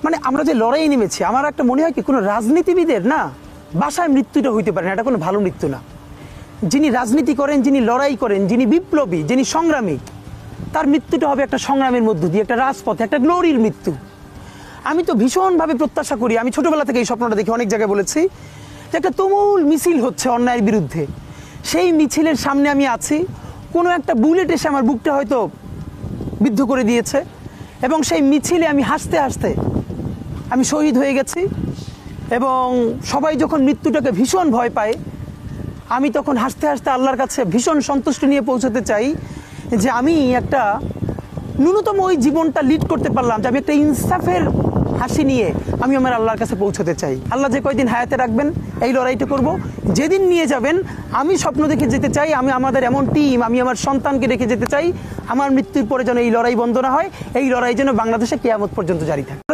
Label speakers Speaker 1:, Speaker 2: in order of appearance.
Speaker 1: মানে আমরা যে লড়াই নেমেছি, আমার একটা মনে হয় কি কোনো রাজনীতিবিদের না বাসায় মৃত্যুটা হইতে পারে না, এটা কোনো ভালো মৃত্যু না। যিনি রাজনীতি করেন, যিনি লড়াই করেন, যিনি বিপ্লবী, যিনি সংগ্রামী, তার মৃত্যুটা হবে একটা সংগ্রামের মধ্য দিয়ে, একটা রাজপথে, একটা গ্লোরির মৃত্যু। আমি তো ভীষণভাবে প্রত্যাশা করি, আমি ছোটবেলা থেকে এই স্বপ্নটা দেখি, অনেক জায়গায় বলেছি, যে একটা তুমুল মিছিল হচ্ছে অন্যায়ের বিরুদ্ধে, সেই মিছিলের সামনে আমি আছি, কোনো একটা বুলেট এসে আমার বুকটা হয়তো বিদ্ধ করে দিয়েছে, এবং সেই মিছিলে আমি হাসতে হাসতে আমি শহীদ হয়ে গেছি। এবং সবাই যখন মৃত্যুটাকে ভীষণ ভয় পায়, আমি তখন হাসতে হাসতে আল্লাহর কাছে ভীষণ সন্তুষ্টি নিয়ে পৌঁছতে চাই যে আমি একটা ন্যূনতম ওই জীবনটা লিড করতে পারলাম, যে আমি একটা ইনসাফের হাসি নিয়ে আমি আমার আল্লাহর কাছে পৌঁছতে চাই। আল্লাহ যে কয়দিন হায়াতে রাখবেন এই লড়াইটা করব, যেদিন নিয়ে যাবেন আমি স্বপ্ন দেখে যেতে চাই, আমি আমাদের এমন টিম, আমি আমার সন্তানকে রেখে যেতে চাই, আমার মৃত্যুর পরে যেন এই লড়াই বন্ধ না হয়, এই লড়াই যেন বাংলাদেশে কিয়ামত পর্যন্ত জারি থাকে।